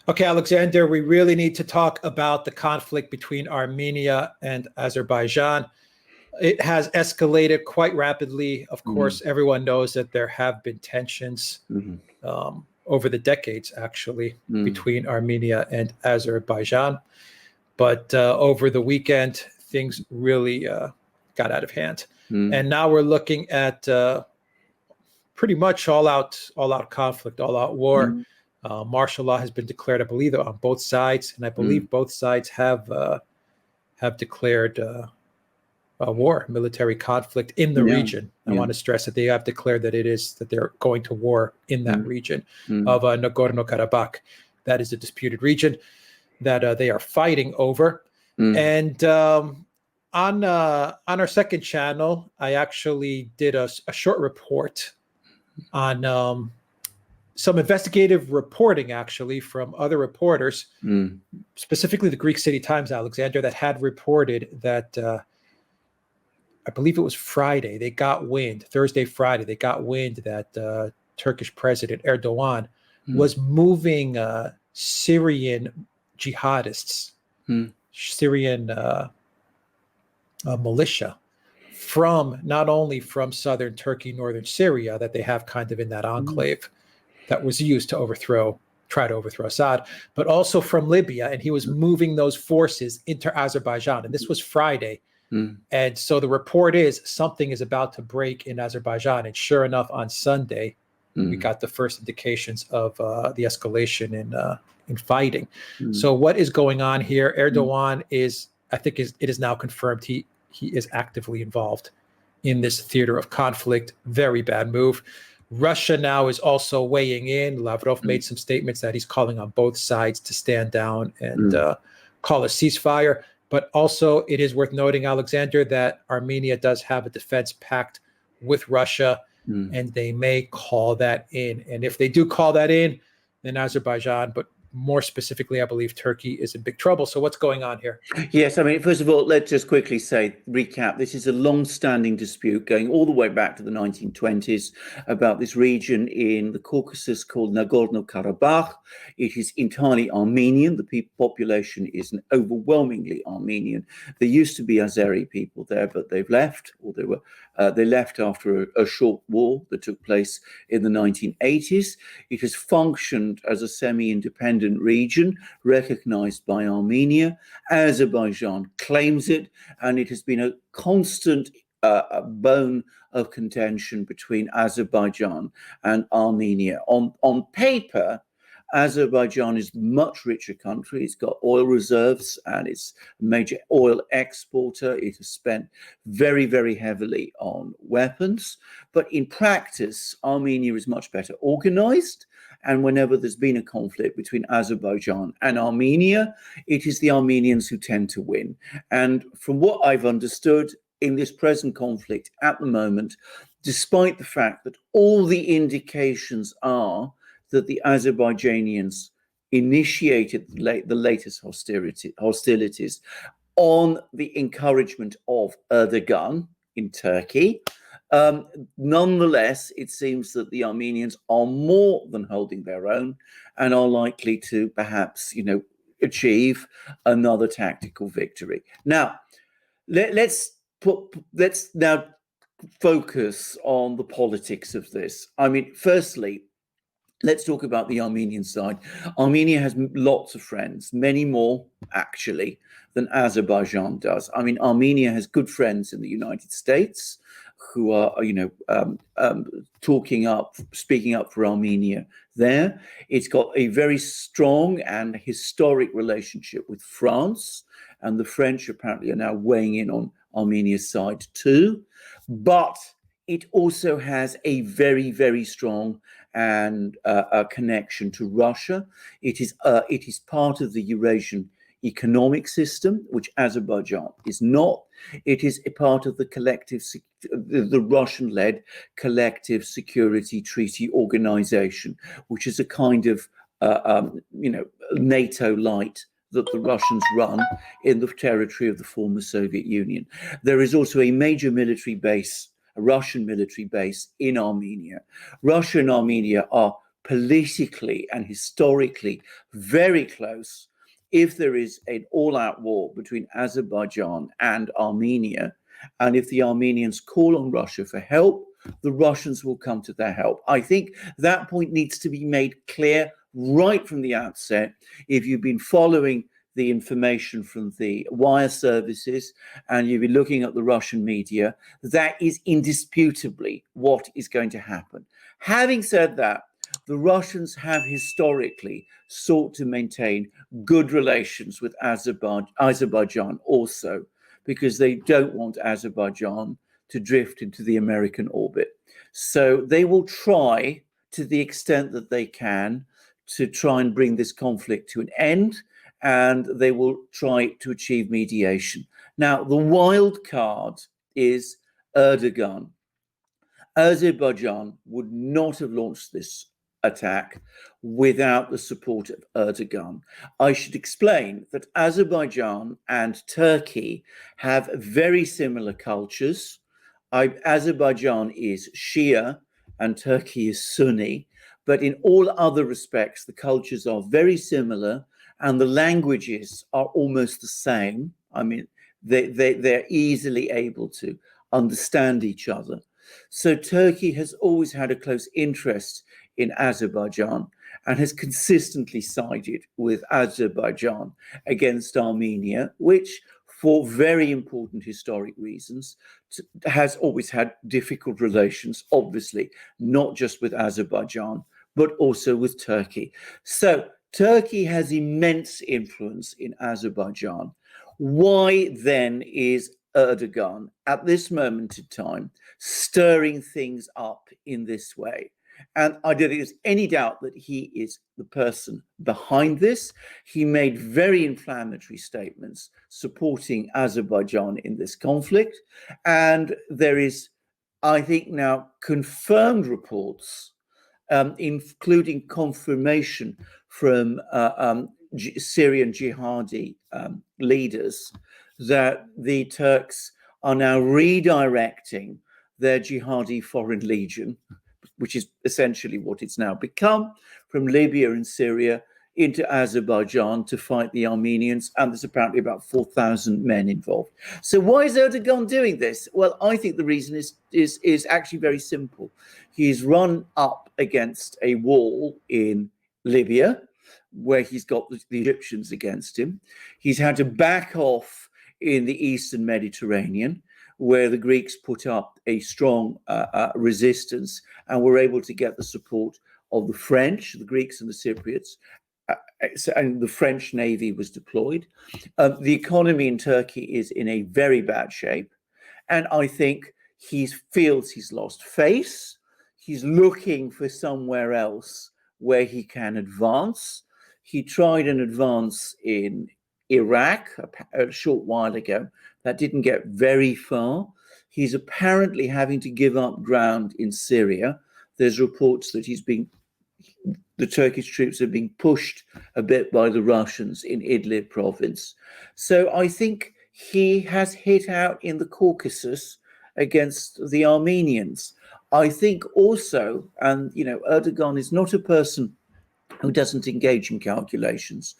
Okay, Alexander, we really need to talk about the conflict between Armenia and Azerbaijan. It has escalated quite rapidly. Of course, everyone knows that there have been tensions over the decades, actually, between Armenia and Azerbaijan. But over the weekend, things really got out of hand. And now we're looking at pretty much all-out conflict, all-out war. Martial law has been declared, I believe, on both sides, and I believe both sides have declared a war, military conflict in the region. I want to stress that they have declared that they're going to war in that region of Nagorno-Karabakh. That is a disputed region that they are fighting over. And on our second channel, I actually did a short report on some investigative reporting, actually, from other reporters, specifically the Greek City Times, Alexander, that had reported that I believe it was Friday, Thursday, Friday, they got wind that Turkish President Erdogan was moving Syrian jihadists, Syrian militia, from not only from southern Turkey, northern Syria, that they have kind of in that enclave that was used to try to overthrow Assad, but also from Libya. And he was moving those forces into Azerbaijan. And this was Friday. And so the report is something is about to break in Azerbaijan. And sure enough, on Sunday, we got the first indications of the escalation in fighting. So what is going on here? Erdogan it is now confirmed he is actively involved in this theater of conflict. Very bad move. Russia now is also weighing in. Lavrov made some statements that he's calling on both sides to stand down and call a ceasefire. But also, it is worth noting, Alexander, that Armenia does have a defense pact with Russia, and they may call that in. And if they do call that in, then Azerbaijan, but more specifically, I believe Turkey, is in big trouble. So what's going on here? Yes, I mean, first of all, let's just quickly recap. This is a long-standing dispute going all the way back to the 1920s about this region in the Caucasus called Nagorno-Karabakh. It is entirely Armenian. The population is overwhelmingly Armenian. There used to be Azeri people there, but they've left, or they left after a short war that took place in the 1980s. It has functioned as a semi-independent region recognized by Armenia. Azerbaijan claims it, and it has been a constant bone of contention between Azerbaijan and Armenia. On paper, Azerbaijan is a much richer country. It's got oil reserves and it's a major oil exporter. It has spent very, very heavily on weapons. But in practice, Armenia is much better organized. And whenever there's been a conflict between Azerbaijan and Armenia, it is the Armenians who tend to win. And from what I've understood in this present conflict at the moment, despite the fact that all the indications are that the Azerbaijanians initiated the latest hostilities on the encouragement of Erdogan in Turkey, nonetheless, it seems that the Armenians are more than holding their own and are likely to perhaps, achieve another tactical victory. Now, let's now focus on the politics of this. I mean, firstly, let's talk about the Armenian side. Armenia has lots of friends, many more actually than Azerbaijan does. I mean, Armenia has good friends in the United States who are, speaking up for Armenia there. It's got a very strong and historic relationship with France, and the French apparently are now weighing in on Armenia's side too. But it also has a very, very strong and a connection to Russia. It is part of the Eurasian economic system, which Azerbaijan is not. It is a part of the Russian-led collective security treaty organization, which is a kind of NATO light that the Russians run in the territory of the former Soviet Union. There is also a major military base, a Russian military base in Armenia. Russia and Armenia are politically and historically very close. If there is an all-out war between Azerbaijan and Armenia, and if the Armenians call on Russia for help, the Russians will come to their help. I think that point needs to be made clear right from the outset. If you've been following the information from the wire services and you've been looking at the Russian media, that is indisputably what is going to happen. Having said that, the Russians have historically sought to maintain good relations with Azerbaijan also, because they don't want Azerbaijan to drift into the American orbit. So they will try, to the extent that they can, to try and bring this conflict to an end, and they will try to achieve mediation. Now, the wild card is Erdogan. Azerbaijan would not have launched this attack without the support of Erdogan. I should explain that Azerbaijan and Turkey have very similar cultures. Azerbaijan is Shia and Turkey is Sunni, but in all other respects, the cultures are very similar and the languages are almost the same. I mean, they're easily able to understand each other. So Turkey has always had a close interest in Azerbaijan and has consistently sided with Azerbaijan against Armenia, which, for very important historic reasons, has always had difficult relations, obviously, not just with Azerbaijan, but also with Turkey. So Turkey has immense influence in Azerbaijan. Why then is Erdogan at this moment in time stirring things up in this way? And I don't think there's any doubt that he is the person behind this. He made very inflammatory statements supporting Azerbaijan in this conflict. And there is, I think, now confirmed reports, including confirmation from Syrian jihadi leaders, that the Turks are now redirecting their jihadi foreign legion, which is essentially what it's now become, from Libya and Syria into Azerbaijan to fight the Armenians, and there's apparently about 4,000 men involved. So why is Erdogan doing this? Well, I think the reason is actually very simple. He's run up against a wall in Libya, where he's got the Egyptians against him. He's had to back off in the Eastern Mediterranean, where the Greeks put up a strong resistance and were able to get the support of the French, the Greeks and the Cypriots, and the French Navy was deployed. The economy in Turkey is in a very bad shape, and I think he feels he's lost face. He's looking for somewhere else where he can advance. He tried an advance in Iraq a short while ago. That didn't get very far. He's apparently having to give up ground in Syria. There's reports that the Turkish troops are being pushed a bit by the Russians in Idlib province. So I think he has hit out in the Caucasus against the Armenians. I think also, and Erdogan is not a person who doesn't engage in calculations.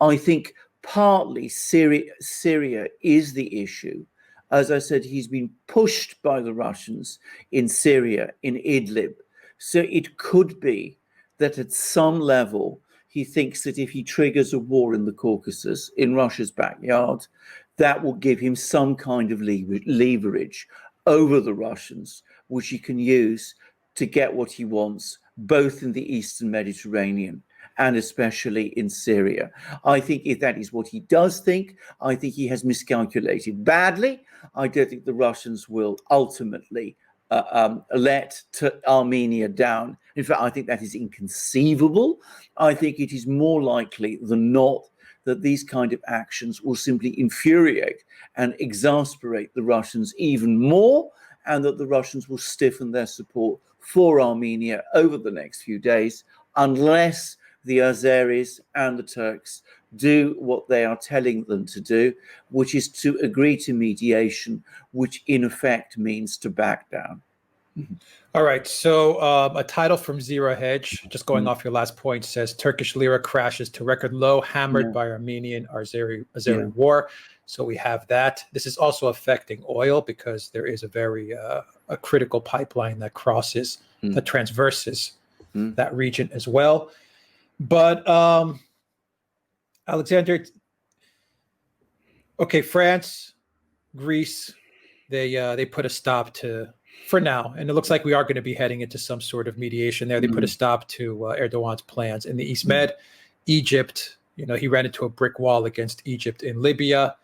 I think partly Syria is the issue. As I said, he's been pushed by the Russians in Syria, in Idlib. So it could be that at some level, he thinks that if he triggers a war in the Caucasus, in Russia's backyard, that will give him some kind of leverage over the Russians, which he can use to get what he wants, both in the Eastern Mediterranean and especially in Syria. I think if that is what he does think, I think he has miscalculated badly. I don't think the Russians will ultimately let Armenia down. In fact, I think that is inconceivable. I think it is more likely than not that these kind of actions will simply infuriate and exasperate the Russians even more, and that the Russians will stiffen their support for Armenia over the next few days, unless the Azeris and the Turks do what they are telling them to do, which is to agree to mediation, which in effect means to back down. All right. So a title from Zero Hedge, just going off your last point, says Turkish lira crashes to record low, hammered by Armenian Azeri war. So we have that. This is also affecting oil because there is a very a critical pipeline that crosses, that transverses that region as well. But Alexander, okay, France, Greece, they put a stop to, for now, and it looks like we are going to be heading into some sort of mediation there. They put a stop to Erdogan's plans in the East Med. Egypt, he ran into a brick wall against Egypt in Libya,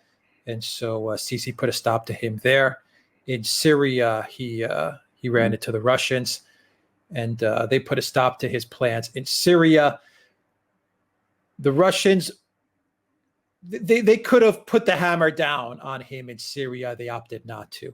and so Sisi put a stop to him there. In Syria, he ran into the Russians, and they put a stop to his plans in Syria. The Russians, they could have put the hammer down on him in Syria. They opted not to.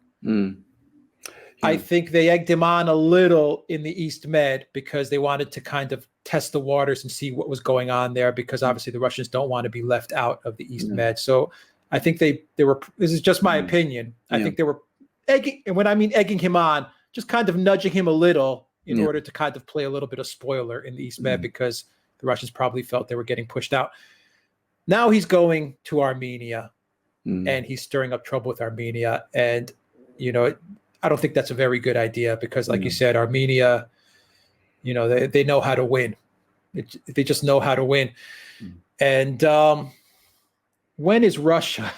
I think they egged him on a little in the East Med because they wanted to kind of test the waters and see what was going on there, because obviously the Russians don't want to be left out of the East Med. So I think they were, this is just my opinion, I think they were egging, and when I mean egging him on, just kind of nudging him a little in order to kind of play a little bit of spoiler in the East Med, because the Russians probably felt they were getting pushed out. Now he's going to Armenia and he's stirring up trouble with Armenia. And, I don't think that's a very good idea because, like you said, Armenia, they know how to win. They just know how to win. And when is Russia,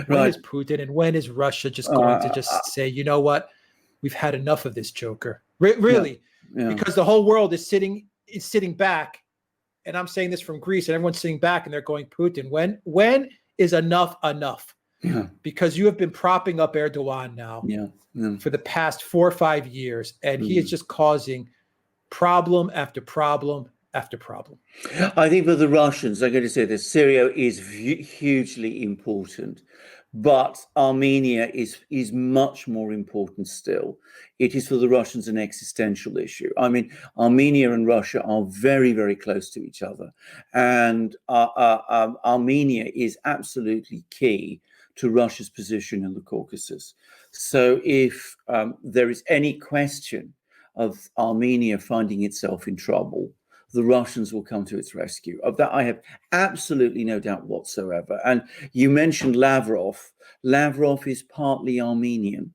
when is Putin, and when is Russia just going to just say, you know what, we've had enough of this joker? Really? Because the whole world is sitting back. And I'm saying this from Greece, and everyone's sitting back and they're going, Putin, when is enough enough? Because you have been propping up Erdogan now for the past 4 or 5 years, and he is just causing problem after problem after problem. I think for the Russians, I'm going to say that Syria is hugely important, but Armenia is much more important still. It is for the Russians an existential issue. I mean, Armenia and Russia are very, very close to each other, and Armenia is absolutely key to Russia's position in the Caucasus. So if there is any question of Armenia finding itself in trouble, the Russians will come to its rescue. Of that, I have absolutely no doubt whatsoever. And you mentioned Lavrov. Lavrov is partly Armenian.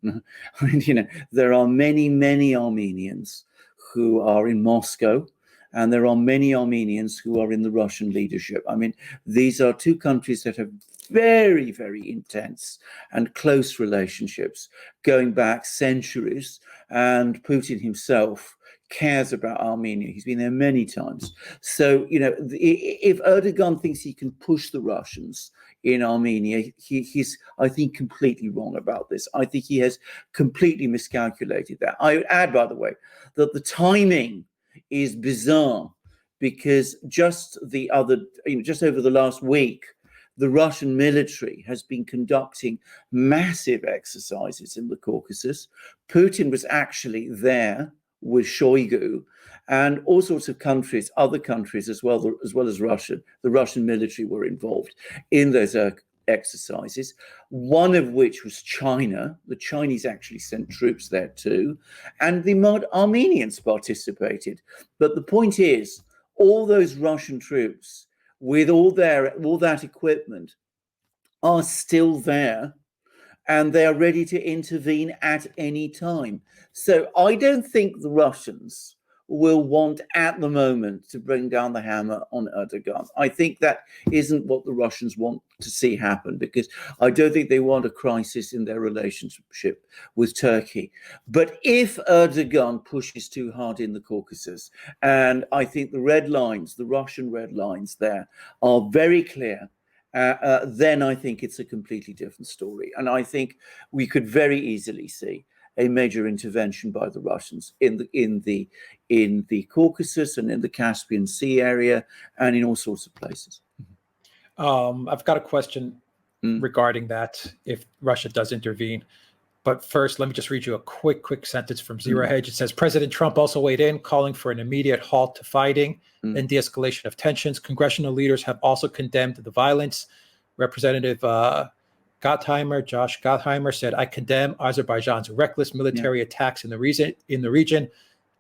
I mean, there are many, many Armenians who are in Moscow, and there are many Armenians who are in the Russian leadership. I mean, these are two countries that have very, very intense and close relationships going back centuries. And Putin himself cares about Armenia. He's been there many times. So, if Erdogan thinks he can push the Russians in Armenia, he's, I think, completely wrong about this. I think he has completely miscalculated that. I would add, by the way, that the timing is bizarre, because just over the last week, the Russian military has been conducting massive exercises in the Caucasus. Putin was actually there with Shoigu, and all sorts of countries, other countries as well as Russia. The Russian military were involved in those exercises, one of which was China. The Chinese actually sent troops there too, and the Armenians participated. But the point is, all those Russian troops with all that equipment are still there, and they are ready to intervene at any time. So I don't think the Russians will want at the moment to bring down the hammer on Erdogan. I think that isn't what the Russians want to see happen, because I don't think they want a crisis in their relationship with Turkey. But if Erdogan pushes too hard in the Caucasus, and I think the red lines, the Russian red lines there are very clear, then I think it's a completely different story. And I think we could very easily see a major intervention by the Russians in the Caucasus and in the Caspian Sea area and in all sorts of places. I've got a question regarding that, if Russia does intervene. But first, let me just read you a quick sentence from Zero Hedge. It says, President Trump also weighed in, calling for an immediate halt to fighting and de-escalation of tensions. Congressional leaders have also condemned the violence. Representative Josh Gottheimer said, "I condemn Azerbaijan's reckless military attacks in the region.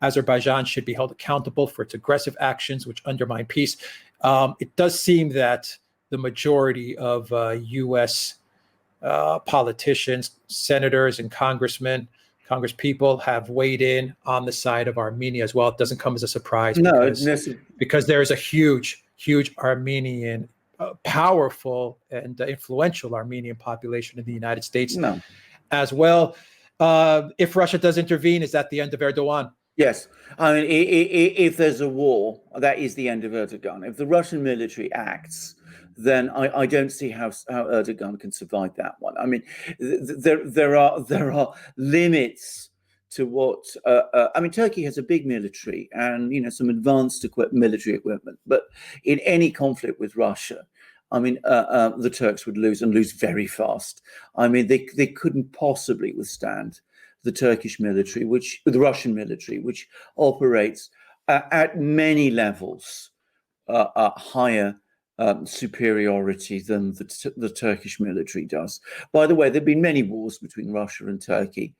Azerbaijan should be held accountable for its aggressive actions, which undermine peace." It does seem that the majority of U.S. Politicians, senators, and congresspeople have weighed in on the side of Armenia as well. It doesn't come as a surprise because there is a huge Armenian, powerful and influential Armenian population in the United States as well. If Russia does intervene, is that the end of Erdogan? Yes. I mean, if there's a war, that is the end of Erdogan. If the Russian military acts, then I don't see how Erdogan can survive that one. I mean, there are limits to what I mean. Turkey has a big military and some advanced military equipment, but in any conflict with Russia, I mean, the Turks would lose and lose very fast. I mean, they couldn't possibly withstand the Turkish military, the Russian military, which operates at many levels higher superiority than the Turkish military does. By the way, there have been many wars between Russia and Turkey.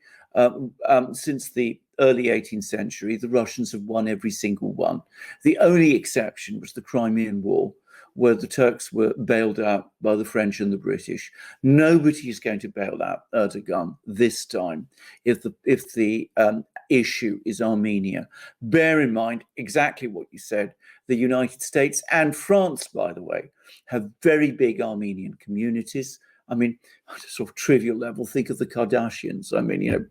Since the early 18th century, the Russians have won every single one. The only exception was the Crimean War, where the Turks were bailed out by the French and the British. Nobody is going to bail out Erdogan this time if the issue is Armenia. Bear in mind exactly what you said. The United States and France, by the way, have very big Armenian communities. I mean, on a sort of trivial level, think of the Kardashians. I mean,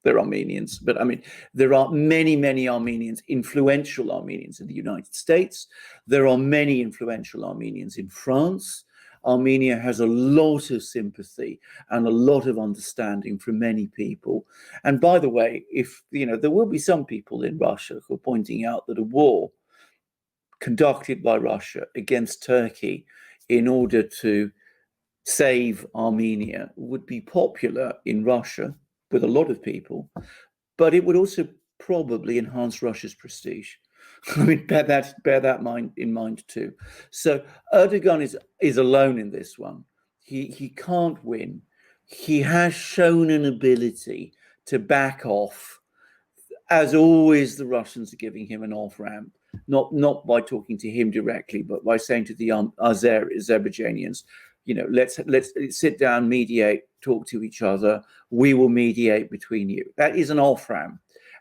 they're Armenians, but I mean, there are many Armenians, influential Armenians in the United States. There are many influential Armenians in France. Armenia has a lot of sympathy and a lot of understanding from many people. And by the way, there will be some people in Russia who are pointing out that a war conducted by Russia against Turkey in order to save Armenia would be popular in Russia with a lot of people, but it would also probably enhance Russia's prestige. I mean, bear that in mind too. So Erdogan is alone in this one. He can't win. He has shown an ability to back off. As always, the Russians are giving him an off-ramp, not by talking to him directly, but by saying to the Azerbaijanians, let's sit down, mediate, talk to each other. We will mediate between you. That is an off-ramp.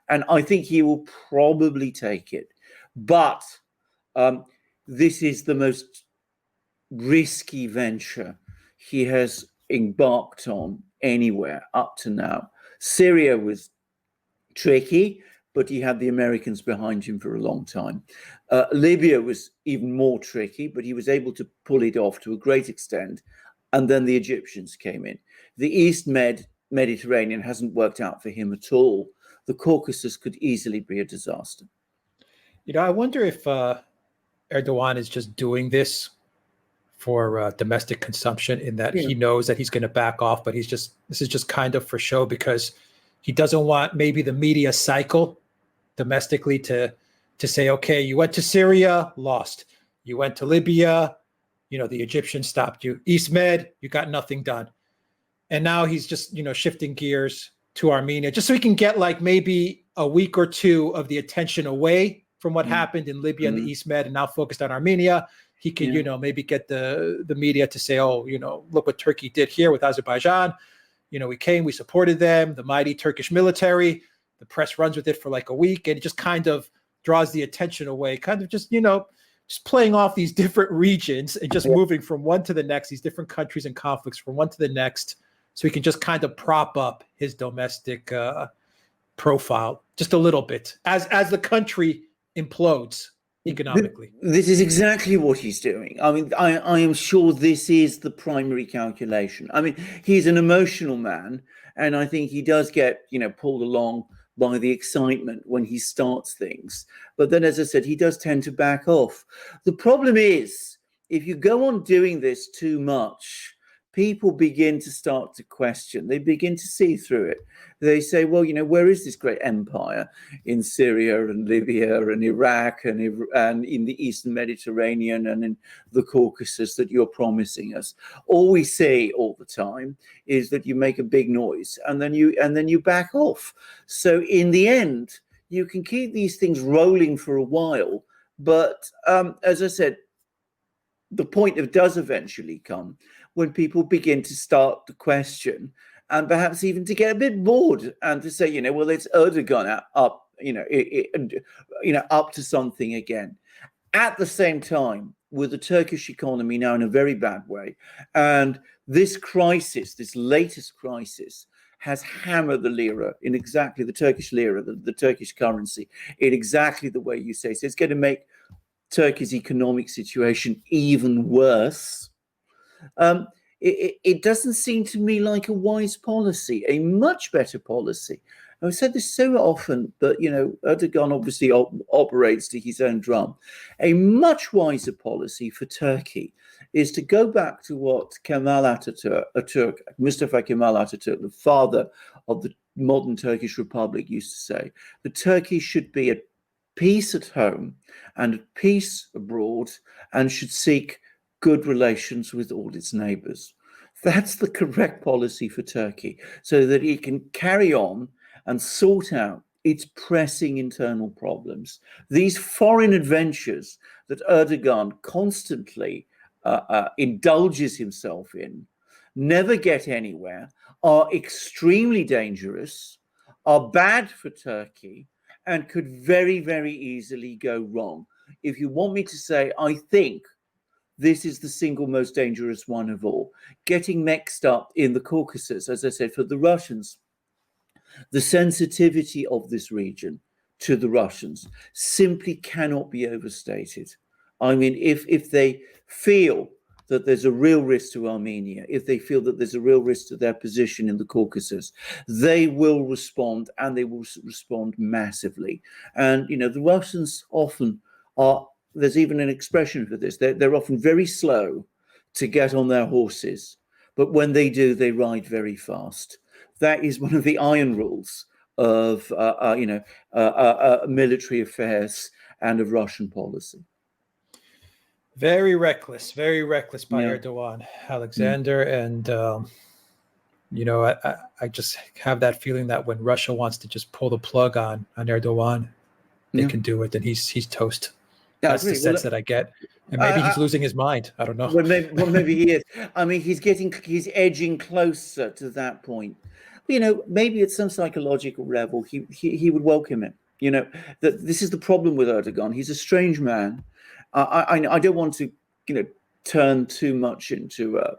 And I think he will probably take it. But this is the most risky venture he has embarked on anywhere up to now. Syria was tricky, but he had the Americans behind him for a long time. Libya was even more tricky, but he was able to pull it off to a great extent. And then the Egyptians came in. The East Mediterranean hasn't worked out for him at all. The Caucasus could easily be a disaster. I wonder if Erdogan is just doing this for domestic consumption, in that he knows that he's going to back off, but this is just kind of for show, because he doesn't want maybe the media cycle domestically to say, okay, you went to Syria, lost. You went to Libya, the Egyptians stopped you. East Med, you got nothing done. And now he's just, shifting gears to Armenia, just so he can get like maybe a week or two of the attention away from what happened in Libya and the East Med, and now focused on Armenia. He could, maybe get the media to say, oh, look what Turkey did here with Azerbaijan. We supported them, the mighty Turkish military. The press runs with it for like a week, and it just kind of draws the attention away, kind of just playing off these different regions and just moving from one to the next, these different countries and conflicts from one to the next, so he can just kind of prop up his domestic profile just a little bit as the country implodes economically. This is exactly what he's doing. I mean, I am sure this is the primary calculation. I mean, he's an emotional man, and I think he does get, pulled along by the excitement when he starts things. But then, as I said, he does tend to back off. The problem is, if you go on doing this too much, people begin to start to question. They begin to see through it. They say, well, where is this great empire in Syria and Libya and Iraq and in the Eastern Mediterranean and in the Caucasus that you're promising us? All we say all the time is that you make a big noise and then you back off. So in the end, you can keep these things rolling for a while, but as I said, the point does eventually come when people begin to start to question and perhaps even to get a bit bored and to say, well, it's Erdogan up, up to something again. At the same time, with the Turkish economy now in a very bad way, and this crisis, this latest crisis, has hammered the lira in exactly the Turkish lira, the Turkish currency, in exactly the way you say. So it's going to make Turkey's economic situation even worse. It doesn't seem to me like a wise policy. A much better policy. I've said this so often, but Erdogan obviously operates to his own drum. A much wiser policy for Turkey is to go back to what Mustafa Kemal Atatürk, the father of the modern Turkish Republic, used to say. That Turkey should be at peace at home and at peace abroad, and should seek good relations with all its neighbors. That's the correct policy for Turkey, so that it can carry on and sort out its pressing internal problems. These foreign adventures that Erdogan constantly indulges himself in never get anywhere, are extremely dangerous, are bad for Turkey, and could very, very easily go wrong. If you want me to say, I think this is the single most dangerous one of all. Getting mixed up in the Caucasus, as I said, for the Russians, the sensitivity of this region to the Russians simply cannot be overstated. I mean, if they feel that there's a real risk to Armenia, if they feel that there's a real risk to their position in the Caucasus, they will respond, and they will respond massively. And, the Russians often are, there's even an expression for this, they're often very slow to get on their horses, but when they do, they ride very fast. That is one of the iron rules of, military affairs and of Russian policy. Very reckless by Erdogan, Alexander. And, I just have that feeling that when Russia wants to just pull the plug on Erdogan, they can do it, and he's toast. That's the sense that I get. And maybe he's losing his mind. I don't know. Well, maybe he is. I mean, he's edging closer to that point. Maybe at some psychological level, he would welcome it. That this is the problem with Erdogan. He's a strange man. I don't want to, turn too much into a,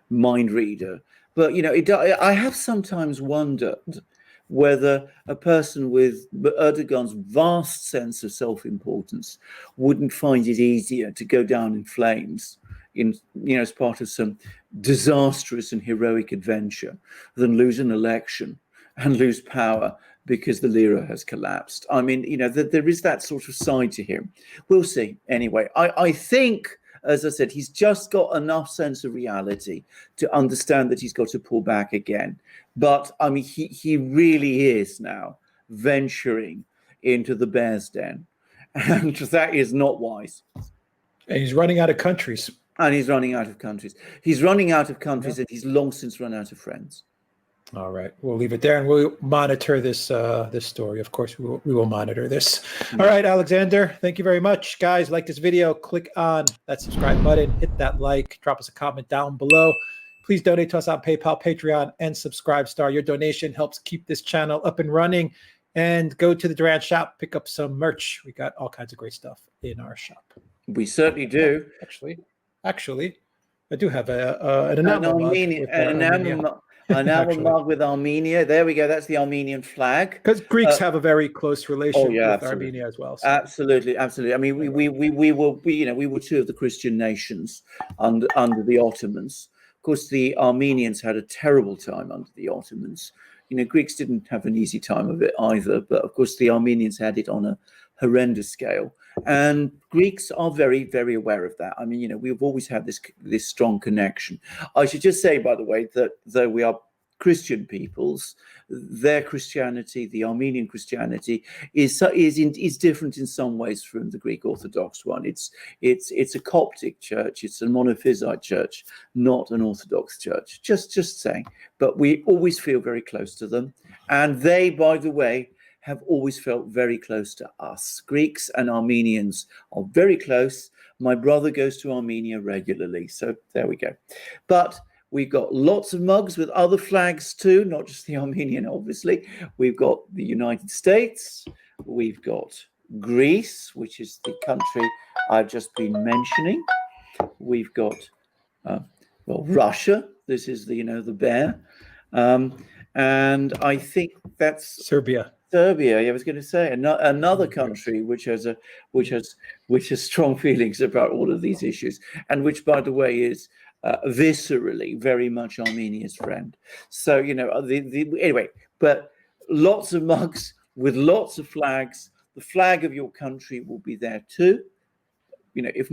mind reader. But, I have sometimes wondered whether a person with Erdogan's vast sense of self-importance wouldn't find it easier to go down in flames as part of some disastrous and heroic adventure than lose an election and lose power because the lira has collapsed. I mean, there is that sort of side to him. We'll see. Anyway, I think, as I said, he's just got enough sense of reality to understand that he's got to pull back again. But, I mean, he really is now venturing into the bear's den. And that is not wise. And he's running out of countries. And he's running out of countries. And he's long since run out of friends. All right, we'll leave it there, and we'll monitor this this story. Of course, we will monitor this. All right, Alexander, thank you very much. Guys, like this video, click on that subscribe button, hit that like, drop us a comment down below. Please donate to us on PayPal, Patreon, and Subscribestar. Your donation helps keep this channel up and running. And go to the Duran shop, pick up some merch. We got all kinds of great stuff in our shop. We certainly do. Actually, I do have an enamel mug. An enamel mug with Armenia. There we go. That's the Armenian flag. Because Greeks have a very close relation with Armenia as well. So. Absolutely. I mean, we were two of the Christian nations under the Ottomans. Of course, the Armenians had a terrible time under the Ottomans. Greeks didn't have an easy time of it either. But of course, the Armenians had it on a horrendous scale. And Greeks are very, very aware of that. I mean, we've always had this strong connection. I should just say, by the way, that though we are Christian peoples, their Christianity, the Armenian Christianity, is different in some ways from the Greek Orthodox one. It's a Coptic church, it's a monophysite church, not an Orthodox church. Just saying. But we always feel very close to them, and they, by the way, have always felt very close to us. Greeks and Armenians are very close. My brother goes to Armenia regularly, so there we go. But we've got lots of mugs with other flags too, not just the Armenian, obviously. We've got the United States. We've got Greece, which is the country I've just been mentioning. We've got, Russia. This is the bear. And I think that's Serbia. I was going to say another country which has strong feelings about all of these issues, and which, by the way, is viscerally very much Armenia's friend. So anyway, but lots of mugs with lots of flags. The flag of your country will be there too. If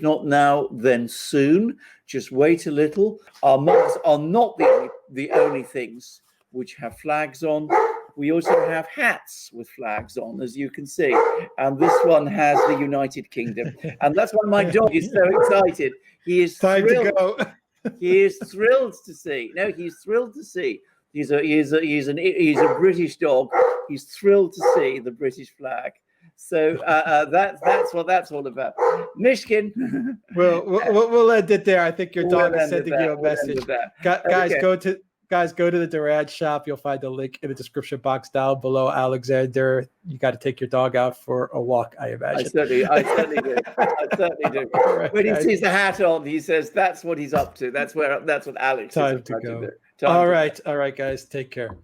not now, then soon. Just wait a little. Our mugs are not the only things which have flags on. We also have hats with flags on, as you can see. And this one has the United Kingdom. And that's why my dog is so excited. He is Time thrilled. to go. He is thrilled to see. No, he's thrilled to see. He's a British dog. He's thrilled to see the British flag. So that's what that's all about. Mishkin. We'll end it there. I think your dog is sending you a message. Guys, go to the Duran shop. You'll find the link in the description box down below. Alexander, you got to take your dog out for a walk, I imagine. I certainly do. Right, when he sees the hat on, he says that's what he's up to. That's what Alex Time is to go. All right, all right, guys, take care.